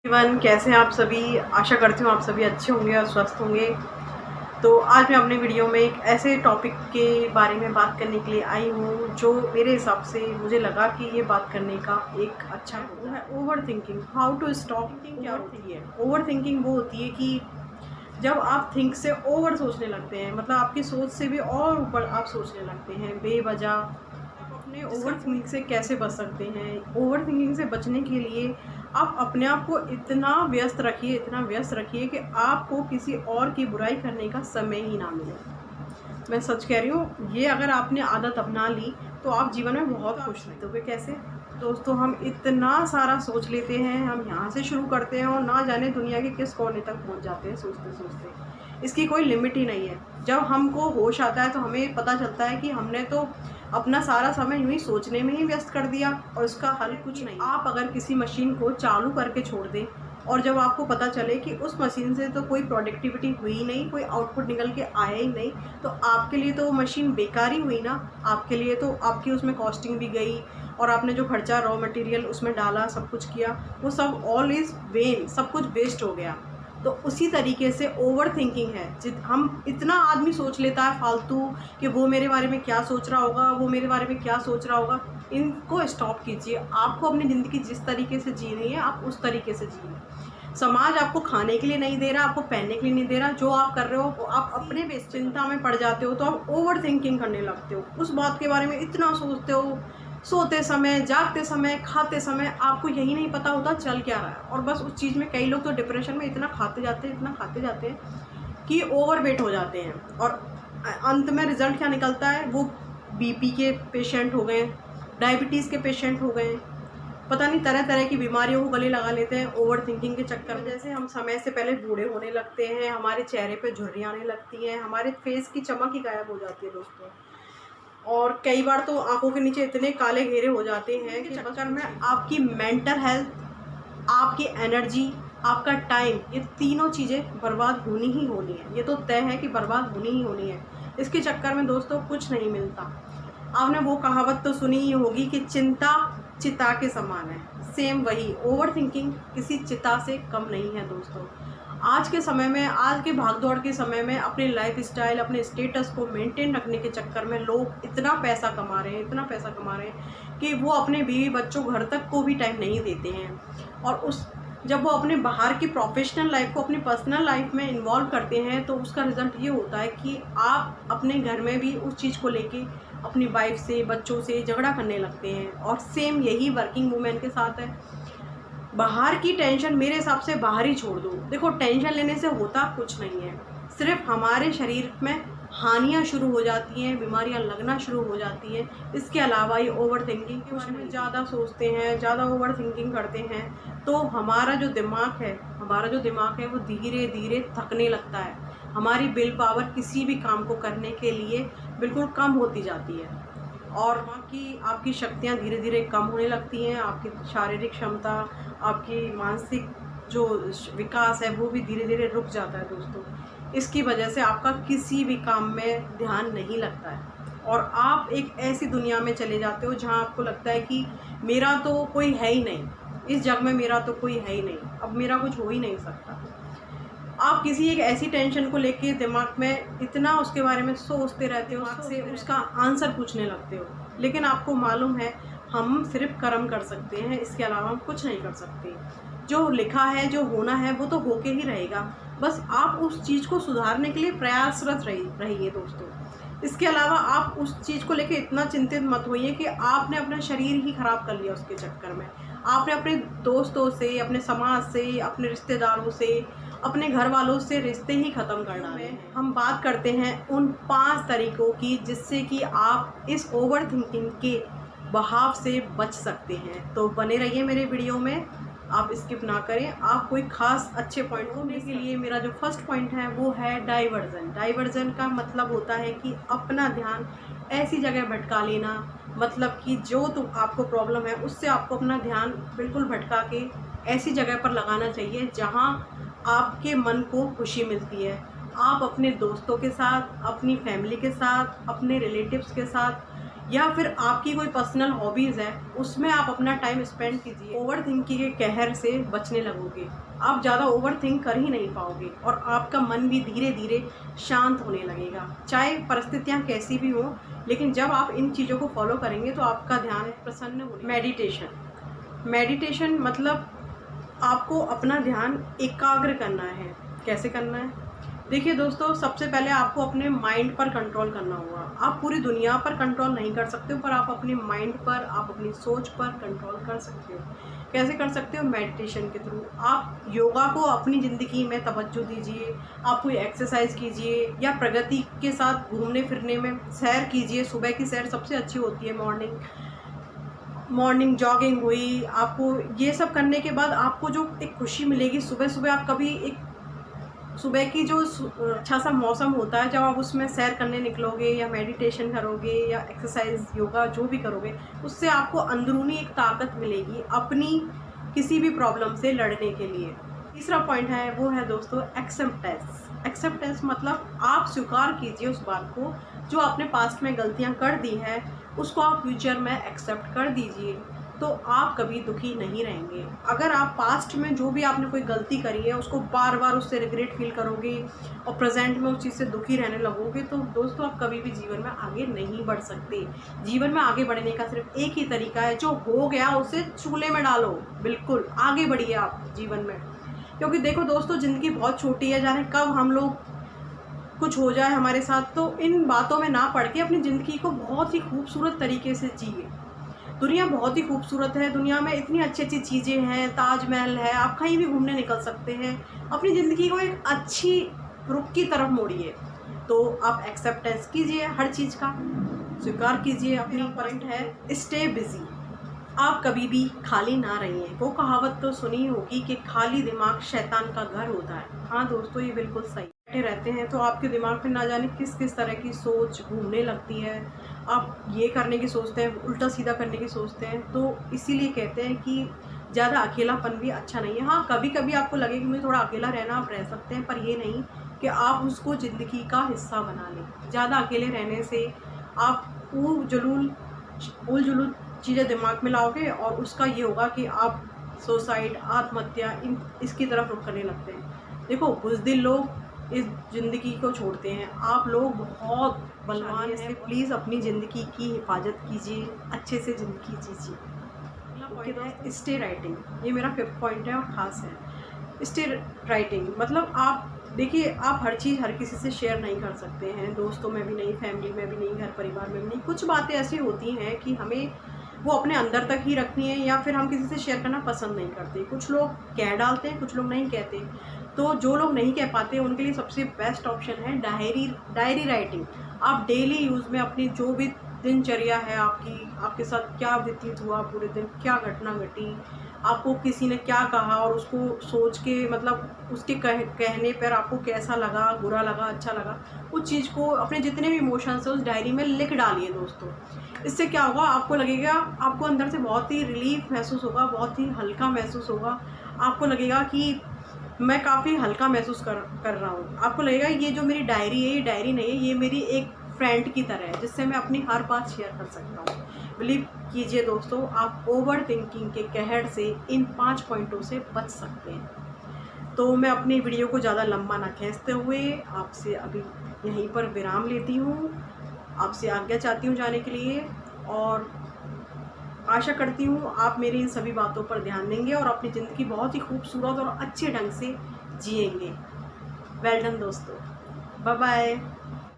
Everyone, कैसे हैं आप सभी। आशा करती हूँ आप सभी अच्छे होंगे और स्वस्थ होंगे। तो आज मैं अपने वीडियो में एक ऐसे टॉपिक के बारे में बात करने के लिए आई हूँ जो मेरे हिसाब से मुझे लगा कि ये बात करने का एक अच्छा वो है overthinking. How to stop thinking. क्या होती है ओवर थिंकिंग? वो होती है कि जब आप थिंक से ओवर सोचने लगते हैं, मतलब आपकी सोच से भी और ऊपर आप सोचने लगते हैं बेवजह। आप अपने ओवर थिंकिंग से कैसे बच सकते हैं? ओवर थिंकिंग से बचने के लिए आप अपने आप को इतना व्यस्त रखिए कि आपको किसी और की बुराई करने का समय ही ना मिले। मैं सच कह रही हूँ, ये अगर आपने आदत अपना ली तो आप जीवन में बहुत खुश रहोगे। कैसे दोस्तों, हम इतना सारा सोच लेते हैं, हम यहाँ से शुरू करते हैं और ना जाने दुनिया के किस कोने तक पहुँच जाते हैं सोचते सोचते। इसकी कोई लिमिट ही नहीं है। जब हमको होश आता है तो हमें पता चलता है कि हमने तो अपना सारा समय यूँ ही सोचने में ही व्यस्त कर दिया और उसका हल कुछ नहीं। आप अगर किसी मशीन को चालू करके छोड़ दें और जब आपको पता चले कि उस मशीन से तो कोई प्रोडक्टिविटी हुई ही नहीं, कोई आउटपुट निकल के आया ही नहीं, तो आपके लिए तो वो मशीन बेकार ही हुई ना। आपके लिए तो आपकी उसमें कॉस्टिंग भी गई और आपने जो खर्चा रॉ मटेरियल उसमें डाला, सब कुछ किया, वो सब ऑल इज़ वेन, सब कुछ वेस्ट हो गया। तो उसी तरीके से ओवर थिंकिंग है। हम इतना आदमी सोच लेता है फालतू कि वो मेरे बारे में क्या सोच रहा होगा, वो मेरे बारे में क्या सोच रहा होगा। इनको स्टॉप कीजिए। आपको अपनी ज़िंदगी जिस तरीके से जीनी है आप उस तरीके से जिए। समाज आपको खाने के लिए नहीं दे रहा, आपको पहनने के लिए नहीं दे रहा। जो आप कर रहे हो वो आप अपने बेस चिंता में पड़ जाते हो, तो आप ओवर थिंकिंग करने लगते हो। उस बात के बारे में इतना सोचते हो, सोते समय, जागते समय, खाते समय आपको यही नहीं पता होता चल क्या रहा है। और बस उस चीज़ में कई लोग तो डिप्रेशन में इतना खाते जाते हैं कि ओवरवेट हो जाते हैं और अंत में रिज़ल्ट क्या निकलता है? वो बीपी के पेशेंट हो गए, डायबिटीज़ के पेशेंट हो गए, पता नहीं तरह तरह की बीमारियों को गले लगा लेते हैं ओवर थिंकिंग के चक्कर में। जैसे हम समय से पहले बूढ़े होने लगते हैं, हमारे चेहरे पे झुर्रियाँ आने लगती हैं, हमारे फेस की चमक ही गायब हो जाती है दोस्तों। और कई बार तो आंखों के नीचे इतने काले घेरे हो जाते हैं कि चक्कर में आपकी मेंटल हेल्थ, आपकी एनर्जी, आपका टाइम, ये तीनों चीज़ें बर्बाद होनी ही होनी है। ये तो तय है कि बर्बाद होनी ही होनी है। इसके चक्कर में दोस्तों कुछ नहीं मिलता। आपने वो कहावत तो सुनी ही होगी कि चिंता चिता के समान है। सेम वही ओवर थिंकिंग किसी चिता से कम नहीं है दोस्तों। आज के समय में, आज के भागदौड़ के समय में अपने लाइफ स्टाइल, अपने स्टेटस को मेंटेन रखने के चक्कर में लोग इतना पैसा कमा रहे हैं, इतना पैसा कमा रहे हैं कि वो अपने बीवी बच्चों, घर तक को भी टाइम नहीं देते हैं। और जब वो अपने बाहर की प्रोफेशनल लाइफ को अपनी पर्सनल लाइफ में इन्वॉल्व करते हैं तो उसका रिज़ल्ट ये होता है कि आप अपने घर में भी उस चीज़ को लेके अपनी वाइफ से, बच्चों से झगड़ा करने लगते हैं। और सेम यही वर्किंग वूमेन के साथ है। बाहर की टेंशन मेरे हिसाब से बाहर ही छोड़ दो। देखो, टेंशन लेने से होता कुछ नहीं है, सिर्फ हमारे शरीर में हानियाँ शुरू हो जाती हैं, बीमारियाँ लगना शुरू हो जाती हैं। इसके अलावा ये ओवर थिंकिंग के बारे में ज़्यादा सोचते हैं, ज़्यादा ओवर थिंकिंग करते हैं तो हमारा जो दिमाग है वो धीरे धीरे थकने लगता है। हमारी विल पावर किसी भी काम को करने के लिए बिल्कुल कम होती जाती है और आपकी शक्तियाँ धीरे धीरे कम होने लगती हैं। आपकी शारीरिक क्षमता, आपकी मानसिक जो विकास है वो भी धीरे धीरे रुक जाता है दोस्तों। इसकी वजह से आपका किसी भी काम में ध्यान नहीं लगता है और आप एक ऐसी दुनिया में चले जाते हो जहां आपको लगता है कि मेरा तो कोई है ही नहीं, इस जग में मेरा तो कोई है ही नहीं, अब मेरा कुछ हो ही नहीं सकता। आप किसी एक ऐसी टेंशन को लेके दिमाग में इतना उसके बारे में सोचते रहते हो, उससे उसका आंसर पूछने लगते हो। लेकिन आपको मालूम है हम सिर्फ कर्म कर सकते हैं, इसके अलावा हम कुछ नहीं कर सकते। जो लिखा है, जो होना है वो तो होके ही रहेगा। बस आप उस चीज़ को सुधारने के लिए प्रयासरत रहिए दोस्तों। इसके अलावा आप उस चीज़ को लेके इतना चिंतित मत होइए कि आपने अपना शरीर ही खराब कर लिया उसके चक्कर में। आपने अपने दोस्तों से, अपने समाज से, अपने रिश्तेदारों से, अपने घर वालों से रिश्ते ही ख़त्म कर डाले हैं। हम बात करते हैं उन 5 तरीक़ों की जिससे कि आप इस ओवर थिंकिंग के बहाव से बच सकते हैं। तो बने रहिए मेरे वीडियो में, आप स्किप ना करें। आप कोई ख़ास अच्छे पॉइंट होने के लिए मेरा जो फर्स्ट पॉइंट है वो है डाइवर्जन। डाइवर्जन का मतलब होता है कि अपना ध्यान ऐसी जगह भटका लेना, मतलब कि जो तो आपको प्रॉब्लम है उससे आपको अपना ध्यान बिल्कुल भटका के ऐसी जगह पर लगाना चाहिए जहाँ आपके मन को खुशी मिलती है। आप अपने दोस्तों के साथ, अपनी फैमिली के साथ, अपने रिलेटिव्स के साथ या फिर आपकी कोई पर्सनल हॉबीज़ है, उसमें आप अपना टाइम स्पेंड कीजिए। ओवर थिंकिंग के कहर से बचने लगोगे, आप ज़्यादा ओवर थिंक कर ही नहीं पाओगे और आपका मन भी धीरे धीरे शांत होने लगेगा, चाहे परिस्थितियाँ कैसी भी हो। लेकिन जब आप इन चीज़ों को फॉलो करेंगे तो आपका ध्यान प्रसन्न होने। मेडिटेशन मतलब आपको अपना ध्यान एकाग्र करना है। कैसे करना है? देखिए दोस्तों, सबसे पहले आपको अपने माइंड पर कंट्रोल करना होगा। आप पूरी दुनिया पर कंट्रोल नहीं कर सकते हो, पर आप अपने माइंड पर, आप अपनी सोच पर कंट्रोल कर सकते हो। कैसे कर सकते हो? मेडिटेशन के थ्रू। आप योगा को अपनी ज़िंदगी में तवज्जो दीजिए, आप कोई एक्सरसाइज कीजिए या प्रगति के साथ घूमने फिरने में सैर कीजिए। सुबह की सैर सबसे अच्छी होती है, मॉर्निंग जॉगिंग हुई। आपको ये सब करने के बाद आपको जो एक खुशी मिलेगी, सुबह सुबह आप कभी एक सुबह की जो अच्छा सा मौसम होता है, जब आप उसमें सैर करने निकलोगे या मेडिटेशन करोगे या एक्सरसाइज योगा जो भी करोगे, उससे आपको अंदरूनी एक ताकत मिलेगी अपनी किसी भी प्रॉब्लम से लड़ने के लिए। तीसरा पॉइंट है वो है दोस्तों एक्सेप्टेंस मतलब आप स्वीकार कीजिए उस बात को जो आपने पास्ट में गलतियां कर दी है, उसको आप फ्यूचर में एक्सेप्ट कर दीजिए, तो आप कभी दुखी नहीं रहेंगे। अगर आप पास्ट में जो भी आपने कोई गलती करी है उसको बार बार उससे रिग्रेट फील करोगे और प्रेजेंट में उस चीज़ से दुखी रहने लगोगे, तो दोस्तों आप कभी भी जीवन में आगे नहीं बढ़ सकते। जीवन में आगे बढ़ने का सिर्फ एक ही तरीका है, जो हो गया उसे चूल्हे में डालो, बिल्कुल आगे बढ़िए आप जीवन में। क्योंकि देखो दोस्तों, ज़िंदगी बहुत छोटी है, जाने कब हम लोग कुछ हो जाए हमारे साथ। तो इन बातों में ना पड़ के अपनी ज़िंदगी को बहुत ही खूबसूरत तरीके से जिए। दुनिया बहुत ही खूबसूरत है, दुनिया में इतनी अच्छी अच्छी चीज़ें हैं, ताजमहल है, आप कहीं भी घूमने निकल सकते हैं। अपनी ज़िंदगी को एक अच्छी रुख की तरफ मोड़िए। तो आप एक्सेप्टेंस कीजिए, हर चीज़ का स्वीकार कीजिए। अपनी पॉइंट है स्टे बिजी, आप कभी भी खाली ना रहिए। वो कहावत तो सुनी होगी कि खाली दिमाग शैतान का घर होता है। हाँ दोस्तों, ये बिल्कुल सही। बैठे रहते हैं तो आपके दिमाग में ना जाने किस किस तरह की सोच घूमने लगती है। आप ये करने की सोचते हैं, उल्टा सीधा करने की सोचते हैं। तो इसीलिए कहते हैं कि ज़्यादा अकेलापन भी अच्छा नहीं है। हाँ, कभी कभी आपको लगे कि मुझे थोड़ा अकेला रहना, आप रह सकते हैं, पर ये नहीं कि आप उसको ज़िंदगी का हिस्सा बना लें। ज़्यादा अकेले रहने से आप उल जुलूल चीज़ें दिमाग में लाओगे और उसका ये होगा कि आप सुसाइड, आत्महत्या इसकी तरफ रुख करने लगते हैं। देखो, बुज़दिल लोग इस ज़िंदगी को छोड़ते हैं, आप लोग बहुत बलवान हैं। प्लीज़ अपनी ज़िंदगी की हिफाजत कीजिए, अच्छे से ज़िंदगी जीजिए। अगला पॉइंट है स्टे राइटिंग। ये मेरा 5th पॉइंट है और ख़ास है। स्टे राइटिंग मतलब आप देखिए, आप हर चीज़ हर किसी से शेयर नहीं कर सकते हैं, दोस्तों में भी नहीं, फैमिली में भी नहीं, घर परिवार में भी नहीं। कुछ बातें ऐसी होती हैं कि हमें वो अपने अंदर तक ही रखनी है या फिर हम किसी से शेयर करना पसंद नहीं करते। कुछ लोग कह डालते हैं, कुछ लोग नहीं कहते। तो जो लोग नहीं कह पाते उनके लिए सबसे बेस्ट ऑप्शन है डायरी राइटिंग। आप डेली यूज़ में अपनी जो भी दिनचर्या है आपके साथ क्या व्यतीत हुआ पूरे दिन, क्या घटना घटी, आपको किसी ने क्या कहा और उसको सोच के मतलब उसके कहने पर आपको कैसा लगा, बुरा लगा, अच्छा लगा, उस चीज़ को अपने जितने भी इमोशंस है उस डायरी में लिख डालिए दोस्तों। इससे क्या होगा, आपको लगेगा, आपको अंदर से बहुत ही रिलीफ महसूस होगा, बहुत ही हल्का महसूस होगा। आपको लगेगा कि मैं काफ़ी हल्का महसूस कर रहा हूँ। आपको लगेगा ये जो मेरी डायरी है, ये डायरी नहीं है, ये मेरी एक फ्रेंड की तरह है जिससे मैं अपनी हर बात शेयर कर सकता हूँ। बिलीव कीजिए दोस्तों, आप ओवर थिंकिंग के कहर से इन 5 पॉइंटों से बच सकते हैं। तो मैं अपनी वीडियो को ज़्यादा लंबा ना खींचते हुए आपसे अभी यहीं पर विराम लेती हूँ। आपसे आज्ञा चाहती हूँ जाने के लिए और आशा करती हूँ आप मेरी इन सभी बातों पर ध्यान देंगे और अपनी ज़िंदगी बहुत ही खूबसूरत और अच्छे ढंग से जिएंगे। वेल डन दोस्तों, बाय बाय।